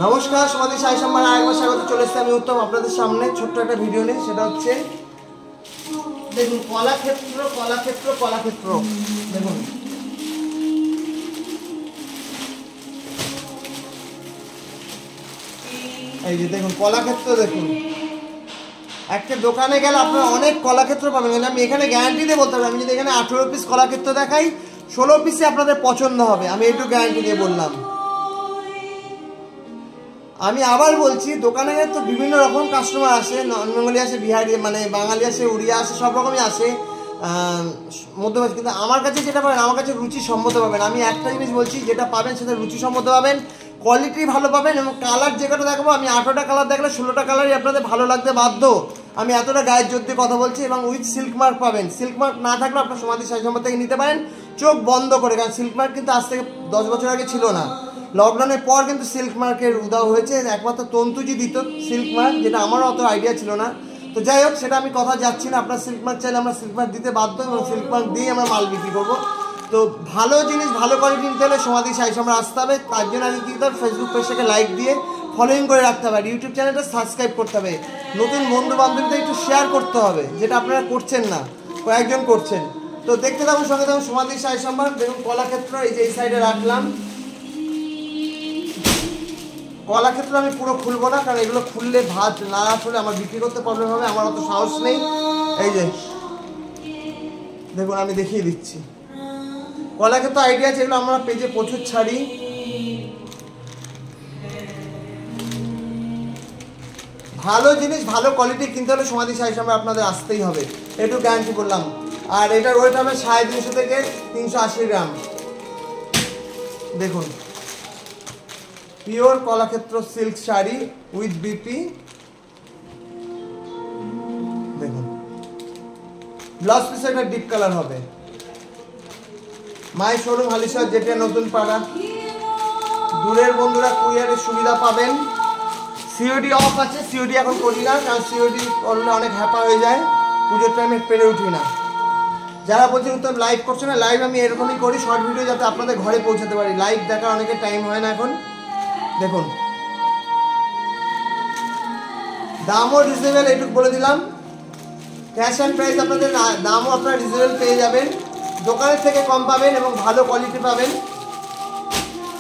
নমস্কার, সমাধি সাই সম্মান আরেকবার স্বাগত। চলে এসেছি আমি উত্তম আপনাদের সামনে ছোট্ট একটা ভিডিও নিয়ে। সেটা হচ্ছে দেখুন কলাক্ষেত্র কলাক্ষেত্র কলাক্ষেত্র। দেখুন এই যে দেখুন কলাক্ষেত্র। দেখুন একটা দোকানে গেলে আপনারা অনেক কলাক্ষেত্র পাবেন, কিন্তু আমি এখানে গ্যারান্টি দিয়ে বলতে পারি, আমি যদি এখানে 18 পিস কলাক্ষেত্র দেখাই 16 পিসে আপনাদের পছন্দ হবে, আমি একটু গ্যারান্টি দিয়ে বললাম। আমি আবার বলছি, দোকানে তো বিভিন্ন রকম কাস্টমার আসে, নন বেঙ্গলি আসে, বিহারি মানে বাঙালি আসে, উড়িয়া আসে, সব রকমই আসে, মধ্যপ্রদেশ। কিন্তু আমার কাছে যেটা পাবেন, আমার কাছে রুচিসম্মত পাবেন। আমি একটা জিনিস বলছি, যেটা পাবেন সেটা রুচিসম্মত পাবেন, কোয়ালিটি ভালো পাবেন, এবং কালার যে কটা দেখাবো, আমি 18টা কালার দেখলে 16টা কালারই আপনাদের ভালো লাগতে বাধ্য। আমি এতটা গায়ের জোর দিয়ে কথা বলছি। এবং উইথ সিল্ক মার্ক পাবেন। সিল্ক মার্ক না থাকলে আপনার সমাধি সাই সম্পদ থেকে নিতে পারেন চোখ বন্ধ করে, কারণ সিল্ক মার্ক কিন্তু আজ থেকে 10 বছর আগে ছিল না। লকডাউনের পর কিন্তু সিল্ক মার্কের উদাও হয়েছে, একমাত্র তন্তুজি দিত সিল্ক মার্ক, যেটা আমারও অত আইডিয়া ছিল না। তো যাই হোক, সেটা আমি কথা যাচ্ছি না। আপনার সিল্ক মার্ক চাইলে আমরা সিল্ক মার্ক দিতে বাধ্য, এবং সিল্ক মার্ক দিয়ে আমরা মাল বিক্রি করবো। তো ভালো জিনিস ভালো কোয়ালিটি নিতে হলে সমাধি সাই সম্রাট আসতে হবে। তার জন্য আগে কী করতে হবে, ফেসবুক পেজটাকে লাইক দিয়ে ফলোইং করে রাখতে হবে, আর ইউটিউব চ্যানেলটা সাবস্ক্রাইব করতে হবে, নতুন বন্ধু বান্ধবীদের একটু শেয়ার করতে হবে, যেটা আপনারা করছেন না, কয়েকজন করছেন। তো দেখতে থাকুন, সঙ্গে থাকুন সমাধি সাই সম্রাট। দেখুন কলাক্ষেত্র এই যে এই সাইডে রাখলাম। কলাক্ষেত্র আমি পুরো খুলবো না, কারণ এগুলো খুললে ভাত না আসলে আমার বিক্রি করতে প্রবলেম হবে, আমার অত সাহস নেই। এই যে দেখুন আমি দেখিয়ে দিচ্ছি। কলাক্ষেত্র আইডিয়া আছে, এগুলো আমরা পেজে প্রচুর ছাড়ি। ভালো জিনিস ভালো কোয়ালিটি কিনতে হলে সমাধি সাই সম্রাট আপনাদের আসতেই হবে, একটু গ্যারান্টি করলাম। আর এটার ওয়েট হবে 350 থেকে 380 গ্রাম। দেখুন pure Kalakshetra silk sari with BP. দেখুন ব্লাউজ পিসে একটা ডিপ কালার হবে। মাই শোরুম হালিশহর, যেটা নতুন পাড়া। দূরের বন্ধুরা কুরিয়ারের সুবিধা পাবেন। সিওডি অফ আছে, সিওডি এখন করি না, কারণ সিওডি করলে অনেক হ্যাপা হয়ে যায়, পুজোর টাইমে পেরে উঠি না। যারা বলছেন উত্তম লাইভ করছে না, লাইভ আমি এরকমই করি, শর্ট ভিডিও, যাতে আপনাদের ঘরে পৌঁছাতে পারি। লাইভ দেখার অনেকের টাইম হয় না এখন। দেখুন দামও রিজনেবল, এইটুকু বলে দিলাম। ক্যাশ অ্যান্ড প্রাইস আপনাদের, দামও আপনারা রিজনেবল পেয়ে যাবেন, দোকানের থেকে কম পাবেন এবং ভালো কোয়ালিটি পাবেন।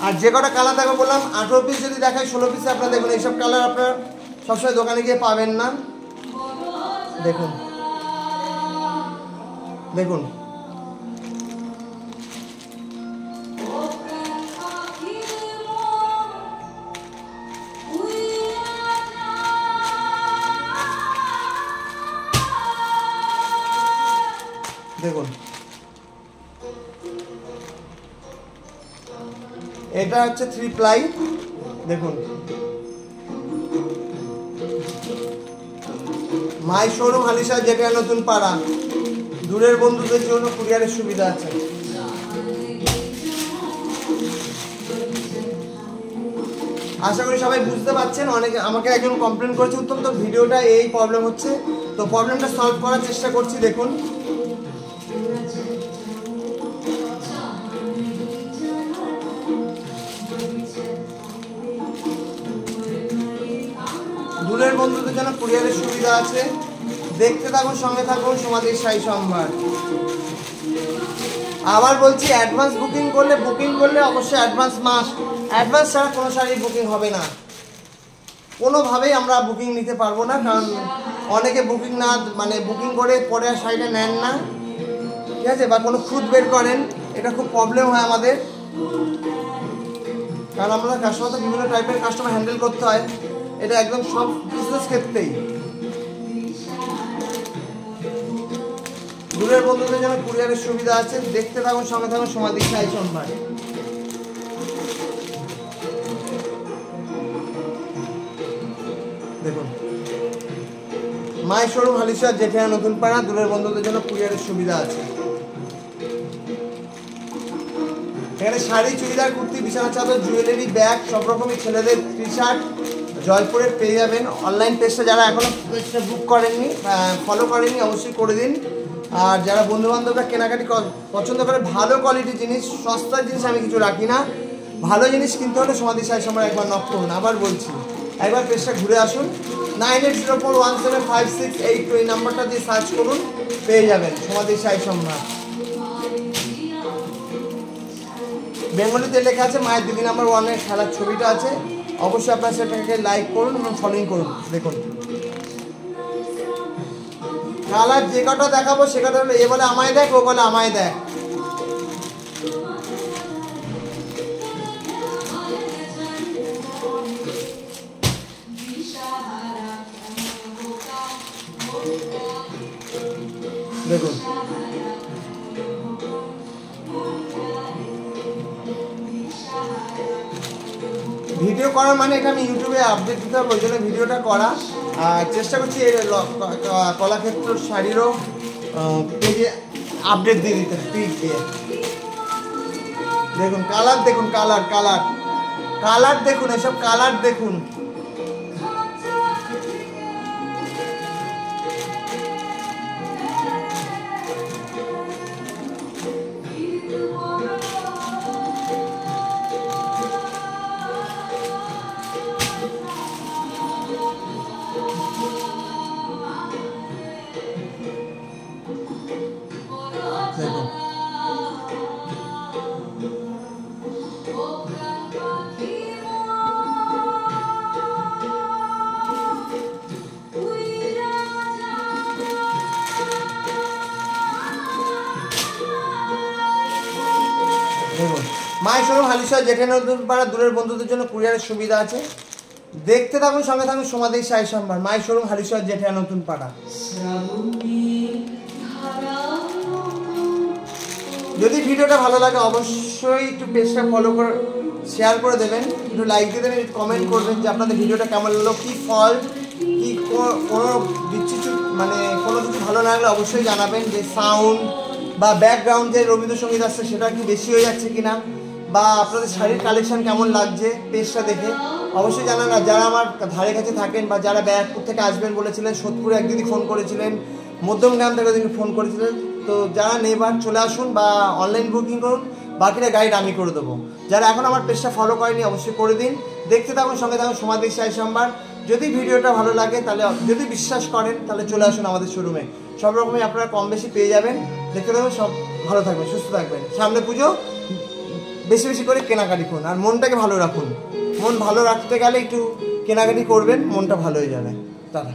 আর যে কটা কালার দেখো বললাম, 18 পিস যদি দেখায় 16 পিসে আপনারা দেখুন, এইসব কালার আপনারা সবসময় দোকানে গিয়ে পাবেন না। দেখুন দেখুন দেখুন এটা হচ্ছে 3 প্লাই। দেখুন মাই শোরুম হালিশহর, যেটা নতুন পাড়া। দূরের বন্ধুদের জন্য কুরিয়ারের সুবিধা আছে। আশা করি সবাই বুঝতে পারছেন। অনেকে আমাকে একজন কমপ্লেন করেছে, উত্তম তো ভিডিওটা এই প্রবলেম হচ্ছে, তো প্রবলেমটা সলভ করার চেষ্টা করছি। দেখুন দূরের বন্ধুদের জন্য কুরিয়ারের সুবিধা আছে। দেখতে থাকুন, সঙ্গে থাকুন সমাধি সাই সম্ভার। আবার বলছি, অ্যাডভান্স বুকিং করলে অবশ্যই অ্যাডভান্স মাস্ট। অ্যাডভান্স ছাড়া কোনো শাড়ি বুকিং হবে না, কোনোভাবেই আমরা বুকিং নিতে পারবো না, কারণ অনেকে বুকিং না মানে বুকিং করে পরে আর শাড়িটা নেন না, ঠিক আছে, বা কোনো খুঁত বের করেন, এটা খুব প্রবলেম হয় আমাদের, কারণ আমরা কাস্টমার তো বিভিন্ন টাইপের কাস্টমার হ্যান্ডেল করতে হয়, এটা একদম সব বিজনেস ক্ষেত্রেই। দূরের বন্ধুদের জন্য কুরিয়ারের সুবিধা আছে। দেখতে থাকুন, সঙ্গে থাকুন সমাধি সাই সম্ভার। দেখুন মাই শোরুম হালিশহর, যেটা নতুন পাড়া। দূরের বন্ধুদের জন্য কুরিয়ারের সুবিধা আছে। এখানে শাড়ি, চুড়িদার, কুর্তি, বিছানা চাদর, জুয়েলারি, ব্যাগ, সব রকমই, ছেলেদের টি শার্ট জয়পুরের পেয়ে যাবেন। অনলাইন পেজটা যারা এখনো পেজটা বুক করেননি, ফলো করেননি, অবশ্যই করে দিন। আর যারা বন্ধুবান্ধবরা কেনাকাটি পছন্দ করে, ভালো কোয়ালিটির জিনিস, সস্তার জিনিস আমি কিছু রাখি না, ভালো জিনিস কিনতে হলে সমাধি শাড়ি সম্রাট একবার নক করুন। আবার বলছি, একবার পেজটা ঘুরে আসুন, 9804175682 এই নাম্বারটা দিয়ে সার্চ করুন, পেয়ে যাবেন সমাধি শাড়ি সম্রাট। বেঙ্গলিতে লেখা আছে মায়ের দিদি নাম্বার 1-এর খেলার ছবিটা আছে, অবশ্যই আপনার সেটাকে লাইক করুন এবং ফলোইং করুন। দেখুন কালার যে কটা দেখাবো সে কটা হলো, এ বলে আমায় দেখ, ও বলে আমায় দেখ। দেখুন ভিডিও করার মানে এটা আমি ইউটিউবে আপডেট দিতে হবে, ওই জন্য ভিডিওটা করা। আর চেষ্টা করছি এই কলাক্ষেত্র শাড়িরও পেজে আপডেট দিয়ে দিতে পিক দিয়ে। দেখুন কালার, দেখুন কালার কালার কালার দেখুন, এসব কালার দেখুন। দেখুন মায়ের শোরুম হালিশহর জেঠেনপাড়া, দূরের বন্ধুদের জন্য কুরিয়ারের সুবিধা আছে। দেখতে থাকুন, সঙ্গে থাকুন সমাধি শাড়ি সম্ভার, মায়ের শোরুম হালিশহর জেঠে নতুন পাড়া। যদি ভিডিওটা ভালো লাগে অবশ্যই একটু পেজটা ফলো করে শেয়ার করে দেবেন, একটু লাইক দিয়ে দেবেন, কমেন্ট করবেন যে আপনাদের ভিডিওটা কেমন লাগলো, কী ফল কী কোনো বিচ্ছিন্ন মানে কোনো কিছু ভালো না লাগলে অবশ্যই জানাবেন। যে সাউন্ড বা ব্যাকগ্রাউন্ড যে রবীন্দ্রসঙ্গীত আসছে সেটা কি বেশি হয়ে যাচ্ছে কিনা, বা আপনাদের শাড়ির কালেকশন কেমন লাগছে পেজটা দেখে অবশ্যই জানান। আর যারা আমার ধারে কাছে থাকেন বা যারা ব্যারাকপুর থেকে আসবেন বলেছিলেন, সোদপুরে এক দিদি ফোন করেছিলেন, মধ্যমগ্রাম থেকে দিন ফোন করেছিলেন, তো যারা নেবার চলে আসুন বা অনলাইন বুকিং করুন, বাকিটা গাইড আমি করে দেবো। যারা এখন আমার পেজটা ফলো করেনি অবশ্যই করে দিন, দেখতে থাকুন, সঙ্গে থাকুন সমাধি শাড়ি সম্ভার। যদি ভিডিওটা ভালো লাগে তাহলে, যদি বিশ্বাস করেন তাহলে চলে আসুন আমাদের শোরুমে, সব রকমই আপনারা কম বেশি পেয়ে যাবেন। দেখতে থাকুন, সব ভালো থাকবেন, সুস্থ থাকবেন। সামনে পুজো, বেশি বেশি করে কেনাকাটি করুন আর মনটাকে ভালো রাখুন। মন ভালো রাখতে গেলে একটু কেনাকাটি করবেন, মনটা ভালো হয়ে যাবে। তারা